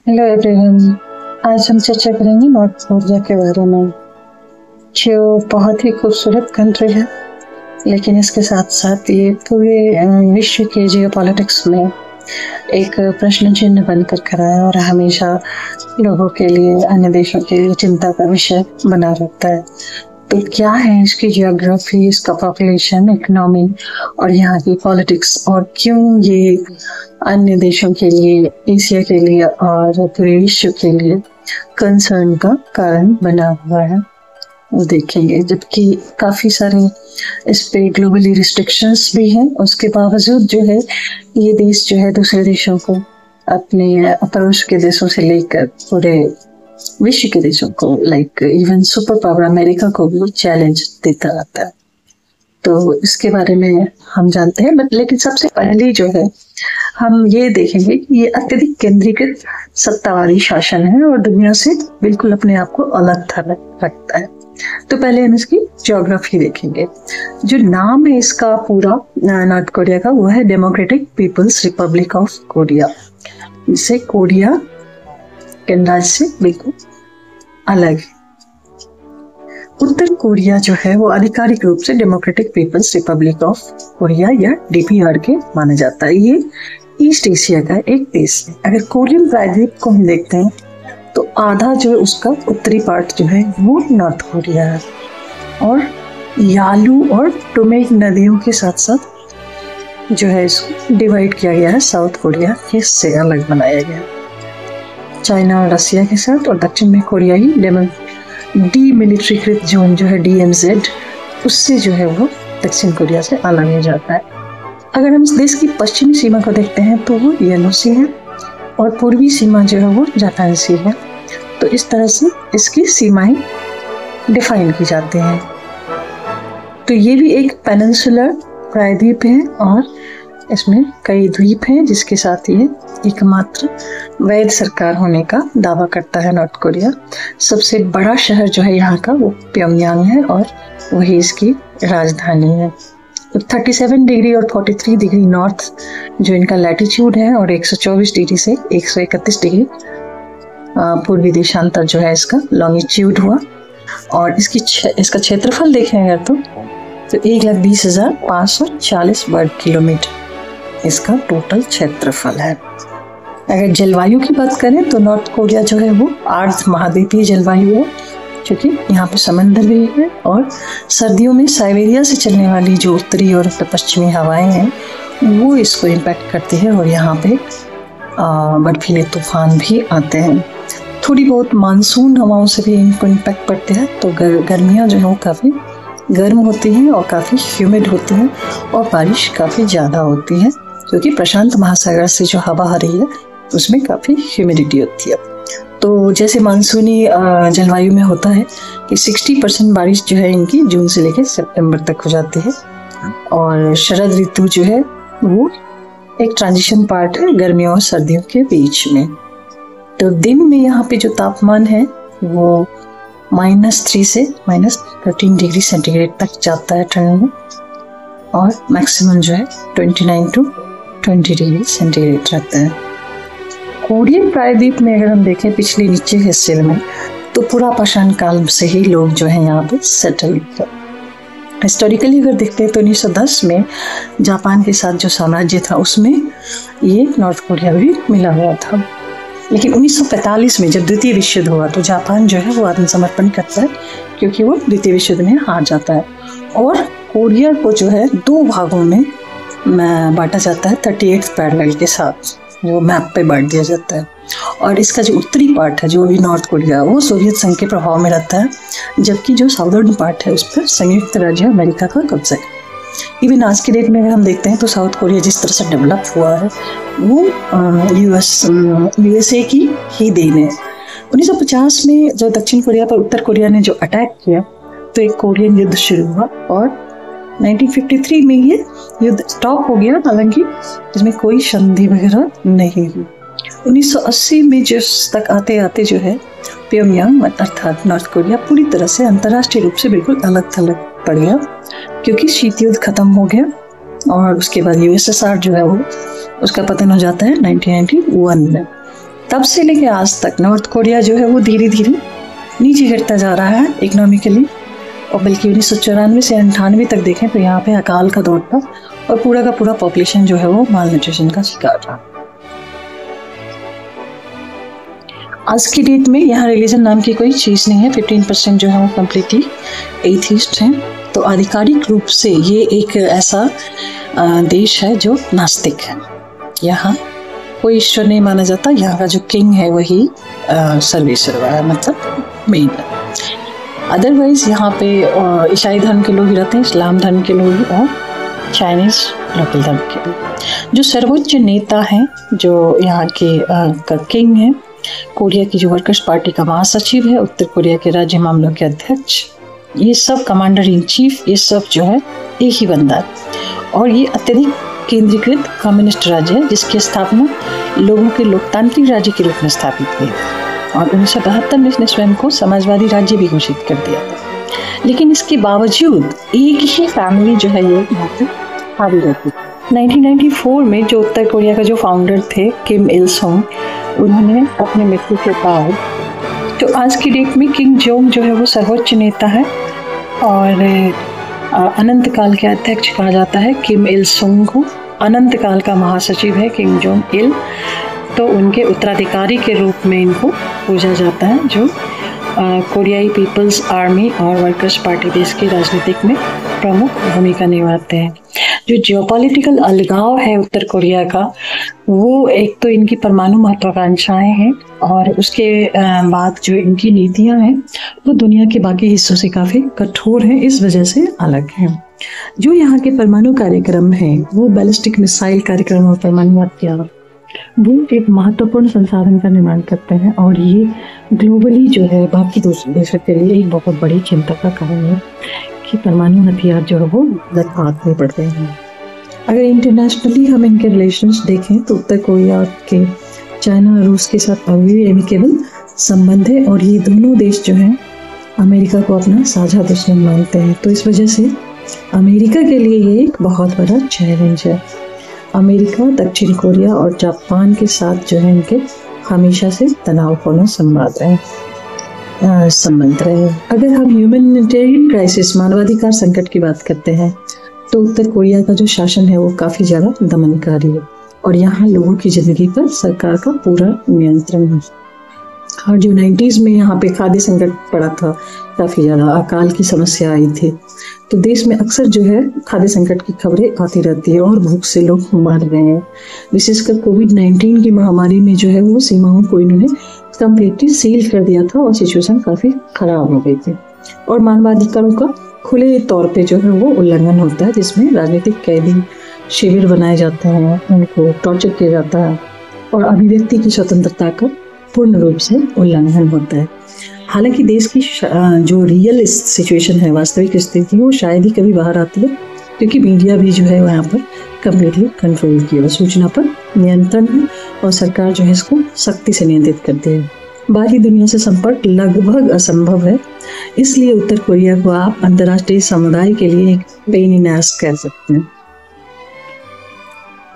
Hello everyone. आज हम चर्चा करेंगे नॉर्थ कोरिया के बारे में, जो बहुत ही खूबसूरत कंट्री है, लेकिन इसके साथ साथ ये पूरे विश्व के जियोपॉलिटिक्स में एक प्रश्न चिन्ह बनकर खड़ा है और हमेशा लोगों के लिए, अन्य देशों के लिए चिंता का विषय बना रहता है। तो क्या है इसकी जियोग्राफी, इसका पॉपुलेशन, इकोनॉमी और यहाँ की पॉलिटिक्स, और क्यों ये अन्य देशों के लिए, एशिया के लिए और पूरे विश्व के लिए कंसर्न का कारण बना हुआ है, वो देखेंगे। जबकि काफ़ी सारे इस पे ग्लोबली रिस्ट्रिक्शंस भी हैं, उसके बावजूद जो है ये देश जो है दूसरे देशों को, अपने पड़ोस के देशों से लेकर पूरे विश्व के देशों को, like even super power America को भी चैलेंज देता रहता है। तो इसके बारे में हम जानते हैं, बट लेकिन सबसे पहले जो है हम ये देखेंगे कि ये अत्यधिक केंद्रीकृत सत्तावादी शासन है और दुनिया से बिल्कुल अपने आप को अलग थलग रखता है। तो पहले हम इसकी ज्योग्राफी देखेंगे। जो नाम है इसका पूरा नॉर्थ कोरिया का, वो है Democratic People's Republic of Korea. इसे कोरिया गणराज्य से बिल्कुल अलग है। उत्तर कोरिया जो है वो आधिकारिक रूप से Democratic People's Republic of Korea या डीपीआर के माना जाता है। ये ईस्ट एशिया का एक देश है। अगर कोरियन प्रायद्वीप को हम देखते हैं तो आधा जो है उसका उत्तरी पार्ट जो है वो नॉर्थ कोरिया है, और यालू और टोमेक नदियों के साथ साथ जो है इसको डिवाइड किया गया है साउथ कोरिया इससे अलग बनाया गया है चाइना और रसिया के साथ, और दक्षिण में कोरियाई डीमिलिट्रीकृत जोन जो है डीएमजेड, उससे जो है वो दक्षिण कोरिया से अलग हो जाता है। अगर हम इस देश की पश्चिमी सीमा को देखते हैं तो वो येलो सी है और पूर्वी सीमा जो है वो जापान सी है। तो इस तरह से इसकी सीमाएं डिफाइन की जाती हैं। तो ये भी एक पेनिनसुलर प्रायद्वीप है और इसमें कई द्वीप हैं, जिसके साथ ये एकमात्र वैध सरकार होने का दावा करता है नॉर्थ कोरिया। सबसे बड़ा शहर जो है यहाँ का वो प्योंगयांग है और वही इसकी राजधानी है। तो 37 डिग्री और 43 डिग्री नॉर्थ जो इनका लैटिट्यूड है, और 124 डिग्री से 131 डिग्री पूर्वी देशांतर जो है इसका लॉन्गिट्यूड हुआ। और इसका क्षेत्रफल देखें अगर तो 1,20,540 वर्ग किलोमीटर इसका टोटल क्षेत्रफल है। अगर जलवायु की बात करें तो नॉर्थ कोरिया जो है वो अर्ध महाद्वीपीय जलवायु है, क्योंकि यहाँ पे समंदर भी है, और सर्दियों में साइबेरिया से चलने वाली जो उत्तरी और उत्तर पश्चिमी हवाएं हैं वो इसको इम्पैक्ट करती है, और यहाँ पे बर्फीले तूफान भी आते हैं। थोड़ी बहुत मानसून हवाओं से भी इनको इम्पैक्ट पड़ते हैं। तो गर्मियाँ जो है वो काफ़ी गर्म होती हैं और काफ़ी ह्यूमिड होती हैं, और बारिश काफ़ी ज़्यादा होती है, क्योंकि प्रशांत महासागर से जो हवा आ रही है उसमें काफ़ी ह्यूमिडिटी होती है। तो जैसे मानसूनी जलवायु में होता है कि 60% बारिश जो है इनकी जून से लेकर सितंबर तक हो जाती है, और शरद ऋतु जो है वो एक ट्रांजिशन पार्ट है गर्मियों और सर्दियों के बीच में। तो दिन में यहाँ पे जो तापमान है वो -3 से -13 डिग्री सेंटीग्रेड तक जाता है ठंड में, और मैक्सिमम जो है 29 to 20 डिग्री सेंटीग्रेड रहता है। कोरियन प्रायद्वीप में अगर हम देखें पिछले नीचे हिस्से में, तो पूरा पाषाण काल से ही लोग जो है यहाँ पे सेटल हुए। हिस्टोरिकली अगर देखते हैं तो 1910 में जापान के साथ जो साम्राज्य था उसमें ये नॉर्थ कोरिया भी मिला हुआ था। लेकिन 1945 में जब द्वितीय विश्व युद्ध हुआ तो जापान जो है वो आत्मसमर्पण करता है, क्योंकि वो द्वितीय विश्व युद्ध में हार जाता है, और कोरिया को जो है 2 भागों में बांटा जाता है 38th पैरेलल के साथ, जो मैप पे बांट दिया जाता है। और इसका जो उत्तरी पार्ट है जो अभी नॉर्थ कोरिया वो सोवियत संघ के प्रभाव में रहता है, जबकि जो साउदर्न पार्ट है उस पर संयुक्त राज्य अमेरिका का कब्जा है। इवन आज के डेट में अगर हम देखते हैं तो साउथ कोरिया जिस तरह से डेवलप हुआ है वो यूएसए की ही देन है। 1950 में जब दक्षिण कोरिया पर उत्तर कोरिया ने जो अटैक किया तो एक कोरियन युद्ध शुरू हुआ, और 1953 में ये युद्ध स्टॉप हो गया, हालांकि इसमें कोई संधि वगैरह नहीं हुई। 1980 में जिस तक आते आते जो है प्योंगयांग अर्थात नॉर्थ कोरिया पूरी तरह से अंतर्राष्ट्रीय रूप से बिल्कुल अलग थलग पड़ गया, क्योंकि शीत युद्ध खत्म हो गया, और उसके बाद यूएसएसआर जो है वो उसका पतन हो जाता है 1991 में। तब से लेके आज तक नॉर्थ कोरिया जो है वो धीरे धीरे नीचे गिरता जा रहा है इकोनॉमिकली, और बल्कि 1994 से 98 तक देखें तो यहाँ पे अकाल का दौर था और पूरा का पूरा पॉपुलेशन जो है वो माल न्यूट्रिशन का शिकार रहा। आज की डेट में यहाँ रिलीजन नाम की कोई चीज़ नहीं है। 15% जो है वो कम्प्लीटली एथीस्ट हैं। तो आधिकारिक रूप से ये एक ऐसा देश है जो नास्तिक है। यहाँ कोई ईश्वर नहीं माना जाता। यहाँ का जो किंग है वही सर्वेश्वर है, मतलब मेन है। अदरवाइज यहाँ पे ईसाई धर्म के लोग ही रहते हैं, इस्लाम धर्म के लोग और चाइनीज लोकल धर्म के लोग। जो सर्वोच्च नेता हैं, जो यहाँ के किंग हैं, कोरिया की जो वर्कर्स पार्टी का महासचिव है, उत्तर कोरिया के राज्य मामलों के अध्यक्ष, ये सब कमांडर इन चीफ, ये सब जो है एक ही बंदा है। और ये अत्यधिक केंद्रीकृत कम्युनिस्ट राज्य है जिसकी स्थापना लोगों के लोकतांत्रिक राज्य के रूप में स्थापित की और 1972 में इसने स्वयं को समाजवादी राज्य भी घोषित कर दिया था। लेकिन इसके बावजूद एक ही फैमिली जो है ये यहाँ पे हावी रहती है। 1994 में जो उत्तर कोरिया का जो फाउंडर थे किम इल सुंग, उन्होंने अपने मृत्यु के बाद, तो आज की डेट में किम जोंग जो है वो सर्वोच्च नेता है और अनंत काल के अध्यक्ष कहा जाता है। किम इल सुंग को अनंत काल का महासचिव है किम जोंग इल, तो उनके उत्तराधिकारी के रूप में इनको पूजा जाता है, जो कोरियाई पीपल्स आर्मी और वर्कर्स पार्टी देश की राजनीतिक में प्रमुख भूमिका निभाते हैं। जो जियोपॉलिटिकल अलगाव है उत्तर कोरिया का, वो एक तो इनकी परमाणु महत्वाकांक्षाएं हैं और उसके बाद जो इनकी नीतियां हैं वो दुनिया के बाकी हिस्सों से काफ़ी कठोर हैं, इस वजह से अलग हैं। जो यहाँ के परमाणु कार्यक्रम हैं वो बैलिस्टिक मिसाइल कार्यक्रम और परमाणु हथियार, वो एक महत्वपूर्ण संसाधन का निर्माण करते हैं और ये ग्लोबली जो है बाकी दूसरे देशों के लिए एक बहुत बड़ी चिंता का कारण है कि परमाणु हथियार जो है वो हाथ में पड़ते हैं। अगर इंटरनेशनली हम इनके रिलेशंस देखें तो उत्तर कोरिया के चाइना और रूस के साथ अभी एमिकेबल संबंध है और ये दोनों देश जो हैं अमेरिका को अपना साझा दुश्मन मानते हैं। तो इस वजह से अमेरिका के लिए ये एक बहुत बड़ा चैलेंज है। अमेरिका, दक्षिण कोरिया और जापान के साथ जो है इनके हमेशा से तनावपूर्ण संबंध रहे। अगर हम ह्यूमैनिटेरियन क्राइसिस, मानवाधिकार संकट की बात करते हैं तो उत्तर कोरिया का जो शासन है वो काफ़ी ज़्यादा दमनकारी है और यहाँ लोगों की ज़िंदगी पर सरकार का पूरा नियंत्रण है। और जो 90s में यहाँ पे खाद्य संकट पड़ा था, काफ़ी ज़्यादा अकाल की समस्या आई थी, तो देश में अक्सर जो है खाद्य संकट की खबरें आती रहती है और भूख से लोग मर रहे हैं। विशेषकर कोविड-19 की महामारी में जो है वो सीमाओं को इन्होंने कम्प्लीटली सील कर दिया था और सिचुएशन काफ़ी ख़राब हो गई थी और मानवाधिकारों का खुले तौर पे जो है वो उल्लंघन होता है, जिसमें राजनीतिक कैदी शिविर बनाए जाते हैं, उनको टॉर्चर किया जाता है और अभिव्यक्ति की स्वतंत्रता का पूर्ण रूप से उल्लंघन होता है। हालांकि देश की जो रियल सिचुएशन है, वास्तविक स्थिति, वो शायद ही कभी बाहर आती है क्योंकि मीडिया भी जो है वहाँ पर कम्प्लीटली कंट्रोल किया, सूचना पर नियंत्रण है और सरकार जो है इसको सख्ती से नियंत्रित करती है। बाहरी दुनिया से संपर्क लगभग असंभव है, इसलिए उत्तर कोरिया को आप अंतर्राष्ट्रीय समुदाय के लिए एक पेन इन एस कह सकते हैं।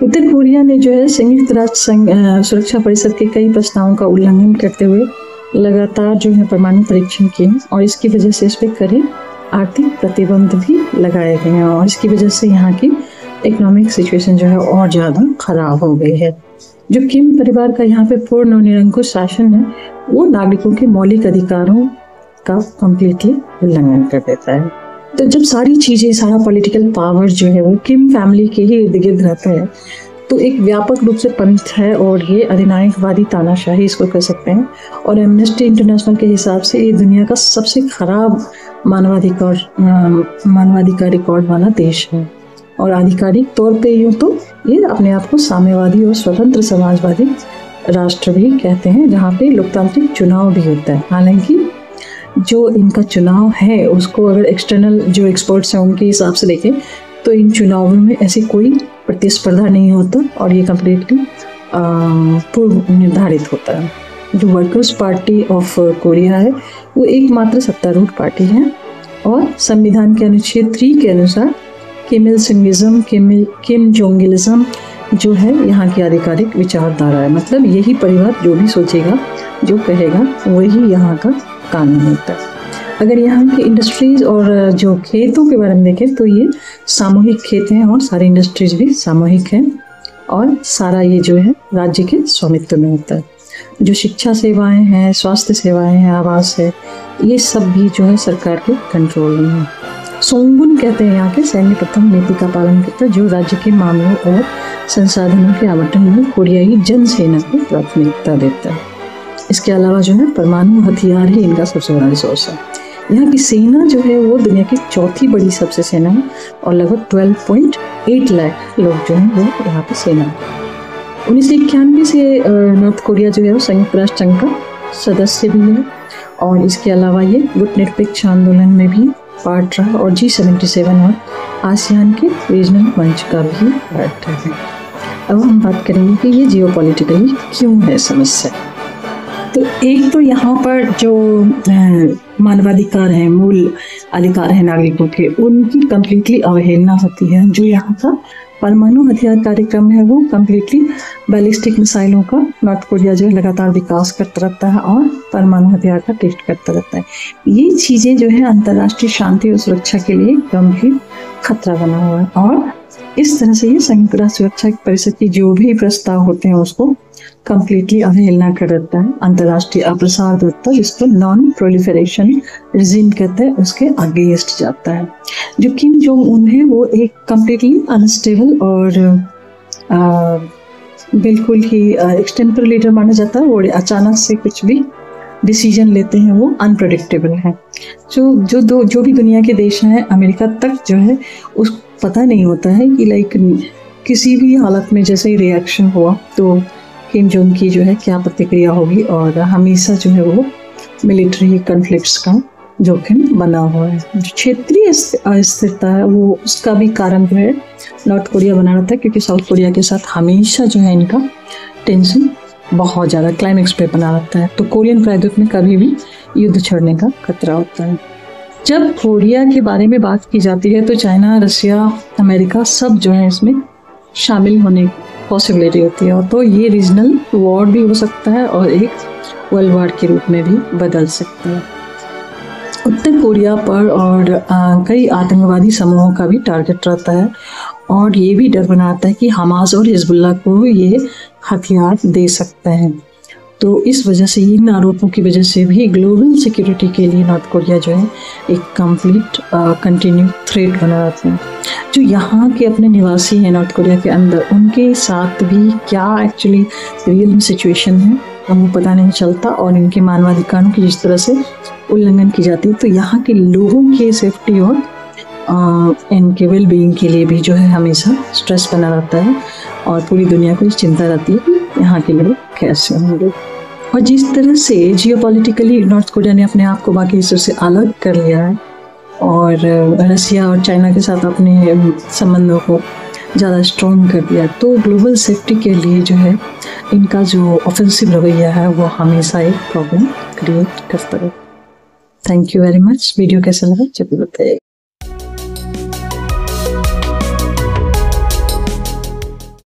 उत्तर कोरिया ने जो है संयुक्त राष्ट्र सुरक्षा परिषद के कई प्रस्तावों का उल्लंघन करते हुए लगातार जो है परमाणु परीक्षण किए और इसकी वजह से इस पर कड़े आर्थिक प्रतिबंध भी लगाए गए हैं और इसकी वजह से यहाँ की इकोनॉमिक सिचुएशन जो है और ज़्यादा खराब हो गई है। जो किम परिवार का यहाँ पे पूर्ण और निरंकुश शासन है वो नागरिकों के मौलिक अधिकारों का कम्प्लीटली उल्लंघन कर देता है। तो जब सारी चीज़ें, सारा पॉलिटिकल पावर जो है वो किम फैमिली के ही इर्द गिर्द रहता है तो एक व्यापक रूप से पंथ है और ये अधिनायकवादी तानाशाही इसको कह सकते हैं और एमनेस्टी इंटरनेशनल के हिसाब से ये दुनिया का सबसे खराब मानवाधिकार रिकॉर्ड वाला देश है और आधिकारिक तौर पे यूँ तो ये अपने आप को साम्यवादी और स्वतंत्र समाजवादी राष्ट्र भी कहते हैं जहाँ पे लोकतांत्रिक चुनाव भी होता है। हालांकि जो इनका चुनाव है उसको अगर एक्सटर्नल जो एक्सपर्ट्स हैं उनके हिसाब से देखें तो इन चुनावों में ऐसी कोई प्रतिस्पर्धा नहीं होता और ये कम्प्लीटली पूर्व निर्धारित होता है। जो वर्कर्स पार्टी ऑफ कोरिया है वो एकमात्र सत्तारूढ़ पार्टी है और संविधान के अनुच्छेद 3 के अनुसार किम इल सुंगिज्म, किम जोंगिलिज्म जो है यहाँ की आधिकारिक विचारधारा है। मतलब यही परिवार जो भी सोचेगा, जो कहेगा, वही यहाँ का कानून होता है। अगर यहाँ की इंडस्ट्रीज और जो खेतों के बारे में देखें तो ये सामूहिक खेत हैं और सारी इंडस्ट्रीज भी सामूहिक हैं और सारा ये जो है राज्य के स्वामित्व में होता है। जो शिक्षा सेवाएं हैं, स्वास्थ्य सेवाएं हैं, आवास है, ये सब भी जो है सरकार के कंट्रोल में है। सोंगुन कहते हैं यहाँ के सैन्य प्रथम नीति का पालन करता है, जो राज्य के मामलों और संसाधनों के आवंटन में कोरियाई जन सेना को प्राथमिकता देता है। इसके अलावा जो है परमाणु हथियार ही इनका सबसे बड़ा रिसोर्स है। यहाँ की सेना जो है वो दुनिया की चौथी बड़ी सबसे सेना है और लगभग 12.8 लाख लोग जो हैं वो यहाँ पे सेना है। 1991 से नॉर्थ कोरिया जो है वो संयुक्त राष्ट्र संघ का सदस्य भी है और इसके अलावा ये गुटनिरपेक्ष आंदोलन में भी पार्ट रहा और G77 और आसियान के रीजनल मंच का भी पार्ट है। अब हम बात करेंगे कि ये जियोपॉलिटिकली क्यों है समस्या। तो एक तो यहाँ पर जो मानवाधिकार है, मूल अधिकार है नागरिकों के, उनकी कम्प्लीटली अवहेलना होती है। जो यहाँ का परमाणु हथियार कार्यक्रम है वो कम्प्लीटली बैलिस्टिक मिसाइलों का नॉर्थ कोरिया जो है लगातार विकास करता रहता है और परमाणु हथियार का टेस्ट करता रहता है। ये चीज़ें जो है अंतर्राष्ट्रीय शांति और सुरक्षा के लिए गंभीर खतरा बना हुआ है और इस तरह से ये संयुक्त राष्ट्र सुरक्षा परिषद की जो भी प्रस्ताव होते हैं उसको कम्प्लीटली अवहेलना कर देता है। अंतर्राष्ट्रीय अप्रसार दत्ता, जिसको नॉन प्रोलिफरेशन रिजिम कहते हैं, उसके अगेंस्ट जाता है। जो किम जोंग उन है वो एक कम्प्लीटली अनस्टेबल और बिल्कुल ही एक्सटेम्पर लीडर माना जाता है। वो अचानक से कुछ भी डिसीजन लेते हैं, वो अनप्रेडिक्टेबल है। जो भी दुनिया के देश हैं, अमेरिका तक जो है उस पता नहीं होता है कि लाइक किसी भी हालत में जैसे ही रिएक्शन हुआ तो किम जोंग की जो है क्या प्रतिक्रिया होगी और हमेशा जो है वो मिलिट्री कॉन्फ्लिक्ट्स का जोखिम बना हुआ है। जो क्षेत्रीय अस्थिरता है वो उसका भी कारण जो है नॉर्थ कोरिया बना रहता है, क्योंकि साउथ कोरिया के साथ हमेशा जो है इनका टेंशन बहुत ज़्यादा क्लाइमेक्स पे बना रहता है। तो कोरियन प्रायद्वीप में कभी भी युद्ध छिड़ने का खतरा होता है। जब कोरिया के बारे में बात की जाती है तो चाइना, रसिया, अमेरिका सब जो है इसमें शामिल होने की पॉसिबिलिटी होती है और तो ये रीजनल वॉर भी हो सकता है और एक वर्ल्ड वॉर के रूप में भी बदल सकता है। उत्तर कोरिया पर और कई आतंकवादी समूहों का भी टारगेट रहता है और ये भी डर बनाता है कि हमास और हिजबुल्लाह को ये हथियार दे सकते हैं। तो इस वजह से इन आरोपों की वजह से भी ग्लोबल सिक्योरिटी के लिए नॉर्थ कोरिया जो है एक कंप्लीट कंटिन्यू थ्रेट बना रहता है। जो यहाँ के अपने निवासी हैं नॉर्थ कोरिया के अंदर, उनके साथ भी क्या एक्चुअली रियल सिचुएशन है हमें पता नहीं चलता और इनके मानवाधिकारों की जिस तरह से उल्लंघन की जाती है, तो यहाँ के लोगों की सेफ्टी और इनके वेलबीइंग के लिए भी जो है हमेशा स्ट्रेस बना रहता है और पूरी दुनिया को चिंता रहती है कि यहाँ के लोग कैसे होंगे। और जिस तरह से जियोपॉलिटिकली नॉर्थ कोरिया ने अपने आप को बाकी देशों से अलग कर लिया है और रसिया और चाइना के साथ अपने संबंधों को ज़्यादा स्ट्रॉन्ग कर दिया, तो ग्लोबल सेफ्टी के लिए जो है इनका जो ऑफेंसिव रवैया है वो हमेशा एक प्रॉब्लम क्रिएट करता है। Thank you very much. Video कैसा लगा जरूर बताइए।